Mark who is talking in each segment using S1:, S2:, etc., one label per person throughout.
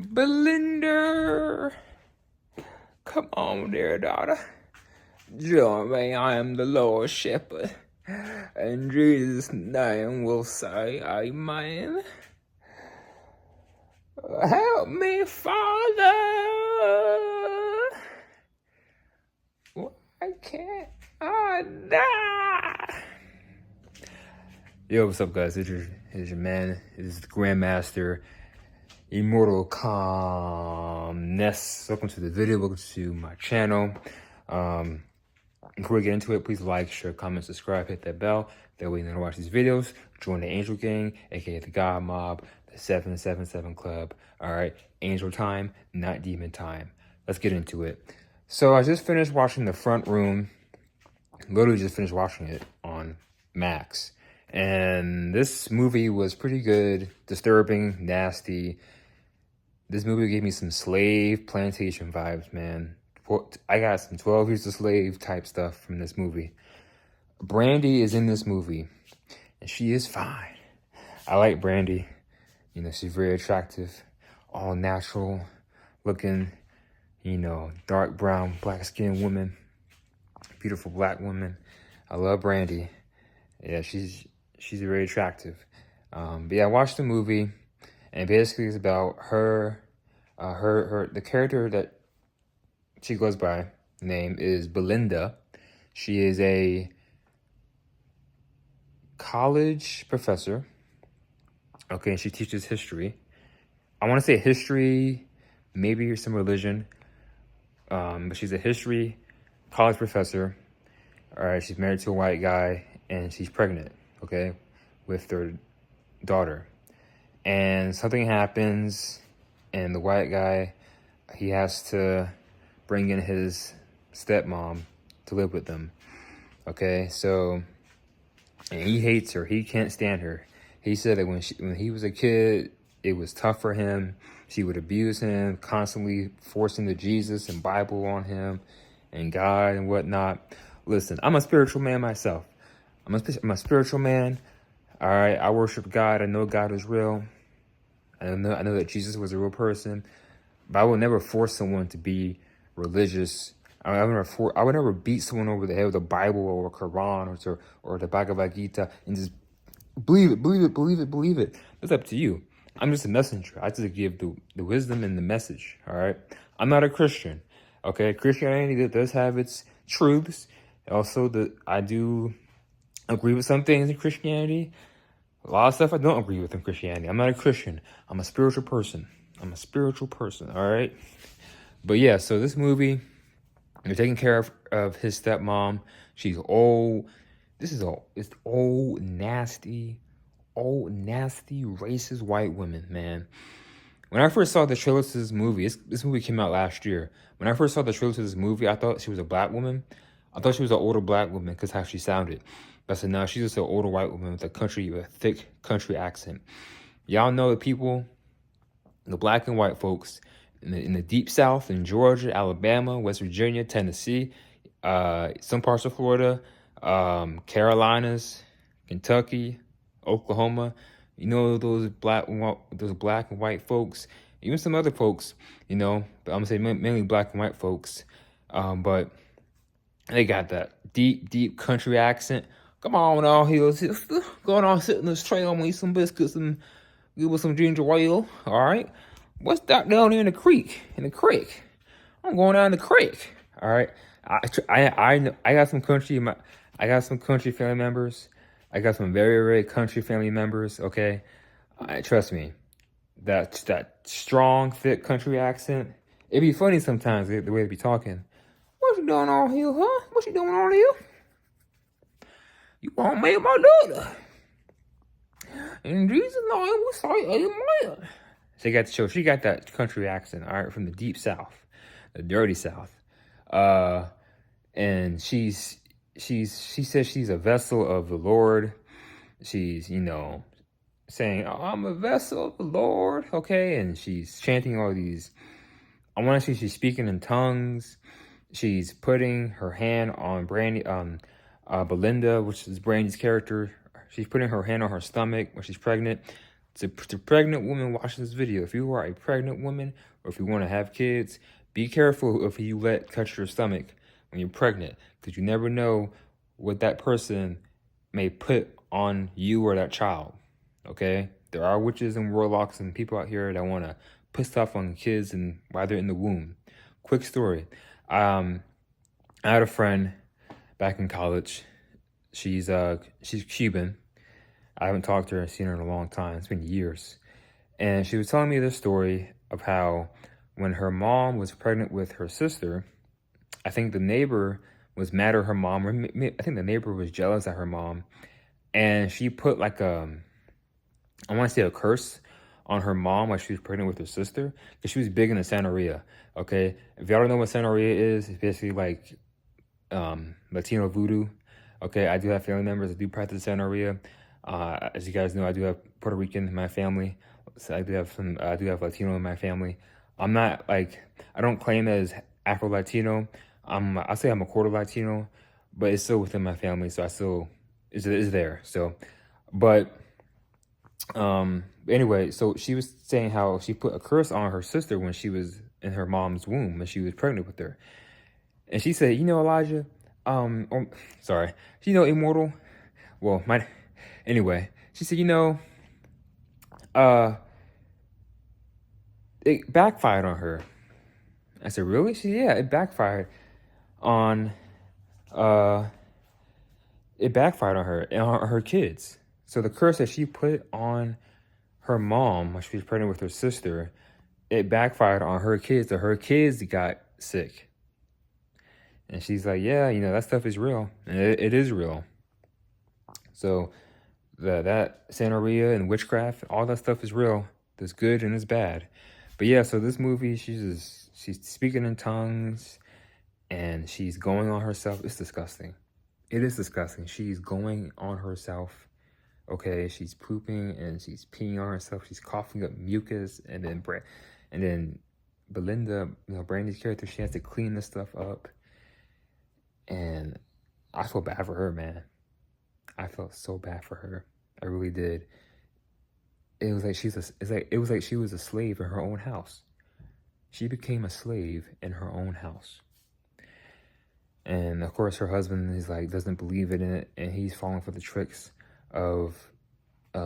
S1: Belinda, come on, dear daughter. Join me, I am the Lord Shepherd. In Jesus' name we'll say amen. Help me, Father. Why can't I die? Yo, what's up, guys? It's your man. This is the Grandmaster Immortal Calmness. Welcome to the video. Welcome to my channel. Before we get into it, please like, share, comment, subscribe, hit that bell. That way you know to watch these videos. Join the Angel Gang, aka the God Mob, the 777 Club. All right, Angel time, not Demon time. Let's get into it. So I just finished watching The Front Room. Literally just finished watching it on Max. And this movie was pretty good, disturbing, nasty. This movie gave me some slave plantation vibes, man. I got some 12 Years a Slave type stuff from this movie. Brandy is in this movie, and she is fine. I like Brandy. You know, she's very attractive, all natural looking, you know, dark brown, black skinned woman, beautiful black woman. I love Brandy. Yeah, she's very attractive. But yeah, I watched the movie, and basically it's about her, the character that she goes by name is Belinda. She is a college professor. Okay, and she teaches history. I want to say history, maybe some religion, but she's a history college professor. All right, she's married to a white guy, and she's pregnant, okay, with their daughter. And something happens, and the white guy, he has to bring in his stepmom to live with them, okay? So, and he hates her. He can't stand her. He said that when he was a kid, it was tough for him. She would abuse him, constantly forcing the Jesus and Bible on him and God and whatnot. Listen, I'm a spiritual man myself. I'm a spiritual man. All right, I worship God. I know God is real. I know that Jesus was a real person. But I will never force someone to be religious. I would never beat someone over the head with a Bible or a Quran or the Bhagavad Gita and just believe it. That's up to you. I'm just a messenger. I just give the wisdom and the message. All right. I'm not a Christian. Okay. Christianity does have its truths. Also, I do agree with some things in Christianity. A lot of stuff I don't agree with in Christianity. I'm not a Christian. I'm a spiritual person. All right. But yeah, so this movie, they're taking care of his stepmom. She's old. It's old, nasty, racist white women, man. When I first saw the trailer to this movie, this movie came out last year. When I first saw the trailer to this movie, I thought she was a black woman. I thought she was an older black woman because how she sounded. But I said, no, she's just an older white woman with a thick country accent. Y'all know the people, the black and white folks, in the deep South, in Georgia, Alabama, West Virginia, Tennessee, some parts of Florida, Carolinas, Kentucky, Oklahoma. You know those black and white folks, even some other folks. You know, but I'm gonna say mainly black and white folks. But they got that deep country accent. Come on, all heels, going on, sit in this tray on me, eat some biscuits and give us some ginger ale. All right. What's that down in the creek? In the creek, I'm going down the creek. All right, I got some country. I got some country family members. I got some very country family members. Okay, trust me, that strong, thick country accent. It'd be funny sometimes the way they be talking. What you doing on here, huh? What you doing on here? You want me and my daughter? In Jesus' name, we say amen. She got that country accent, all right, from the deep South, the dirty South. And she says she's a vessel of the Lord. She's, you know, saying, oh, I'm a vessel of the Lord, okay? And she's chanting all these, I want to say she's speaking in tongues. She's putting her hand on Belinda, which is Brandy's character. She's putting her hand on her stomach when she's pregnant. To pregnant women watching this video, if you are a pregnant woman or if you want to have kids, be careful if you let touch your stomach when you're pregnant, because you never know what that person may put on you or that child. Okay, there are witches and warlocks and people out here that want to put stuff on kids and while they're in the womb. Quick story. I had a friend back in college. She's Cuban. I haven't talked to her and seen her in a long time. It's been years. And she was telling me this story of how when her mom was pregnant with her sister, I think the neighbor was mad at her mom, or I think the neighbor was jealous at her mom, and she put like I want to say a curse on her mom while she was pregnant with her sister, because she was big into Santeria. Okay, if y'all don't know what Santeria is, it's basically like Latino voodoo. Okay, I do have family members that do practice Santeria. As you guys know, I do have Puerto Rican in my family, so I do have Latino in my family. I'm not like, I don't claim as Afro Latino. I say I'm a quarter Latino, but it's still within my family, so I still is there. So, but anyway, so she was saying how she put a curse on her sister when she was in her mom's womb when she was pregnant with her, and she said, Elijah, sorry, Immortal. Well, anyway, she said, it backfired on her. I said, really? She said, yeah, it backfired on her and on her kids. So the curse that she put on her mom when she was pregnant with her sister, it backfired on her kids. So her kids got sick. And she's like, yeah, that stuff is real. And it is real. So that Santeria and witchcraft, all that stuff is real. There's good and there's bad. But yeah, so this movie, she's speaking in tongues and she's going on herself. It's disgusting. It is disgusting. She's going on herself. Okay, she's pooping and she's peeing on herself. She's coughing up mucus, and then Belinda, Brandy's character, she has to clean this stuff up. And I feel bad for her, man. I felt so bad for her. I really did. It was like she was a slave in her own house. She became a slave in her own house. And of course her husband is like, doesn't believe in it, and he's falling for the tricks of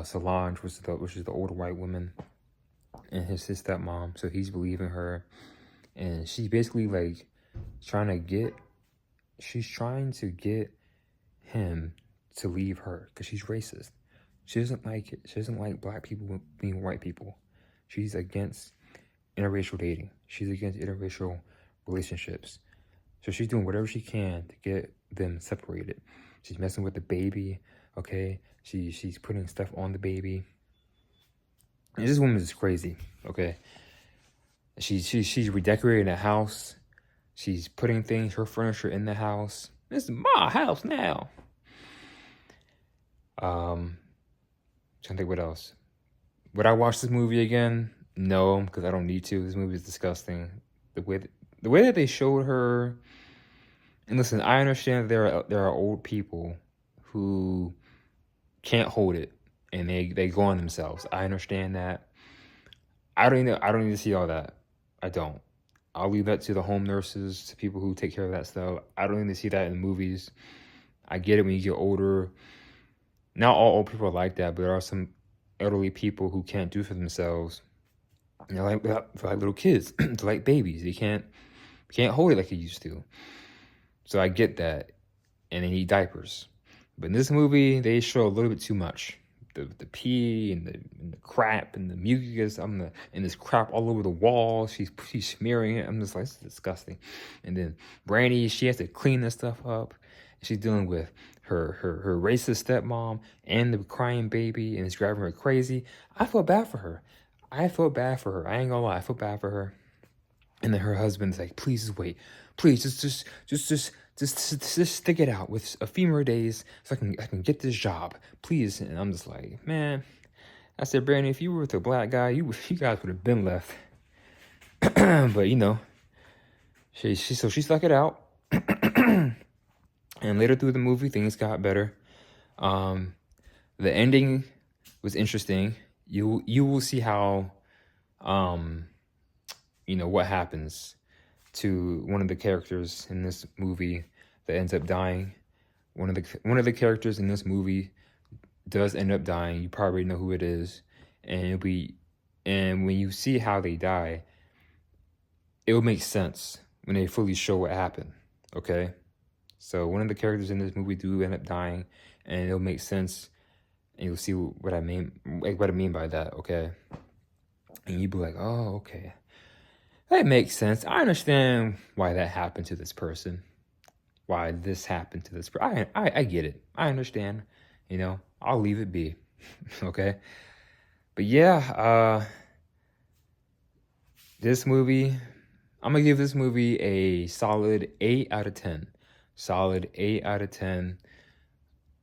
S1: Solange, which is the older white woman, and his stepmom. So he's believing her, and she's basically like trying to get him to leave her because she's racist. She doesn't like it. She doesn't like black people being white people. She's against interracial dating. She's against interracial relationships. So she's doing whatever she can to get them separated. She's messing with the baby, okay? She's putting stuff on the baby. And this woman is crazy, okay? She's redecorating the house. She's putting her furniture in the house. This is my house now. Trying to think what else. Would I watch this movie again? No, because I don't need to. This movie is disgusting. The way that they showed her. And listen, I understand that there are old people who can't hold it and they go on themselves. I understand that. I don't need to see all that. I don't. I'll leave that to the home nurses, to people who take care of that stuff. I don't need to see that in the movies. I get it when you get older. Not all old people are like that, but there are some elderly people who can't do for themselves. And they're like little kids. They're like babies. They can't hold it like they used to. So I get that. And they need diapers. But in this movie, they show a little bit too much. The pee and the crap and the mucus and this crap all over the wall. She's smearing it. I'm just like, this is disgusting. And then Brandy, she has to clean this stuff up. She's dealing with her racist stepmom and the crying baby, and it's driving her crazy. I feel bad for her. I ain't gonna lie. I feel bad for her. And then her husband's like, please just wait. Please just stick it out with a few more days so I can get this job, please. And I'm just like, man. I said, Brandy, if you were with a black guy, you guys would have been left. But she stuck it out. And later through the movie, things got better. The ending was interesting. you will see how, what happens to one of the characters in this movie that ends up dying. One of the characters in this movie does end up dying. You probably know who it is, and when you see how they die, it will make sense when they fully show what happened. Okay, so one of the characters in this movie do end up dying, and it'll make sense, and you'll see what I mean, like what I mean by that. Okay, and you'll be like, oh, okay, that makes sense. I understand why that happened to this person. Why this happened to this person. I get it. I understand. I'll leave it be. Okay. But yeah, this movie, I'm gonna give this movie a solid 8 out of 10. Solid 8 out of 10.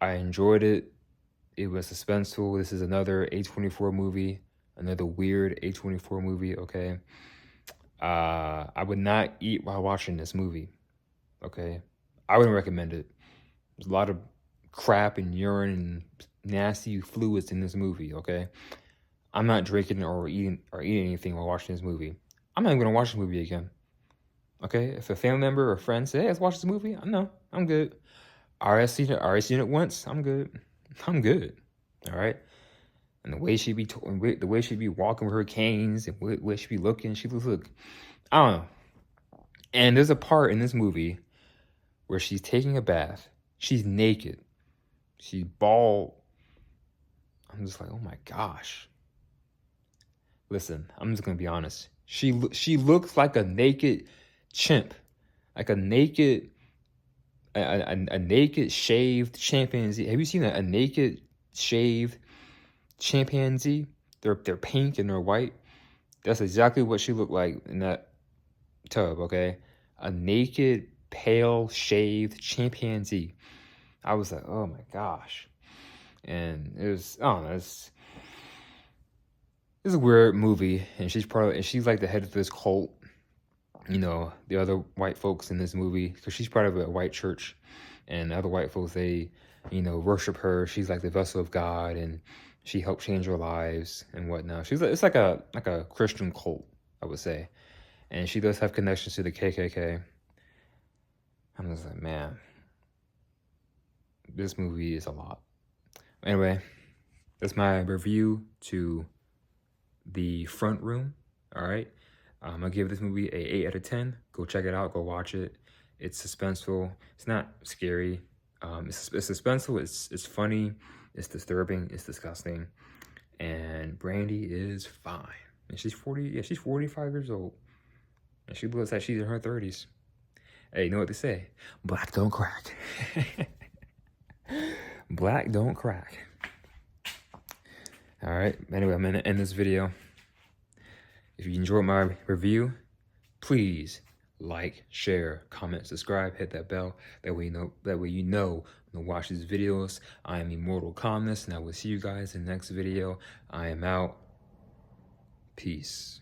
S1: I enjoyed it. It was suspenseful. This is another A24 movie, another weird A24 movie. Okay. I would not eat while watching this movie. Okay. I wouldn't recommend it. There's a lot of crap and urine and nasty fluids in this movie. Okay. I'm not drinking or eating anything while watching this movie. I'm not even gonna watch the movie again. Okay, if a family member or friend say, "Hey, let's watch this movie," no, I'm good. I already seen it once. I'm good. I'm good. All right. And the way she be walking with her canes, and the way she be looking, look. I don't know. And there's a part in this movie where she's taking a bath. She's naked. She's bald. I'm just like, oh my gosh. Listen, I'm just gonna be honest. She looks like a naked chimp, like a naked shaved chimpanzee. Have you seen a naked shaved chimpanzee? They're pink and they're white. That's exactly what she looked like in that tub. Okay, a naked, pale, shaved chimpanzee. I was like, oh my gosh, and it was, I don't know, it's a weird movie, and she's like the head of this cult. The other white folks in this movie, because she's part of a white church, and the other white folks, they, worship her. She's like the vessel of God, and she helped change their lives and whatnot. It's like a Christian cult, I would say, and she does have connections to the KKK. I'm just like, man, this movie is a lot. Anyway, that's my review to The Front Room. All right. I'm going to give this movie a 8 out of 10. Go check it out. Go watch it. It's suspenseful. It's not scary. It's suspenseful. It's funny. It's disturbing. It's disgusting. And Brandy is fine. And she's 40. Yeah, she's 45 years old. And she looks like she's in her 30s. Hey, you know what they say? Black don't crack. Black don't crack. All right. Anyway, I'm going to end this video. If you enjoyed my review, please like, share, comment, subscribe, hit that bell. That way you know when I watch these videos. I am Immortal Calmness, and I will see you guys in the next video. I am out. Peace.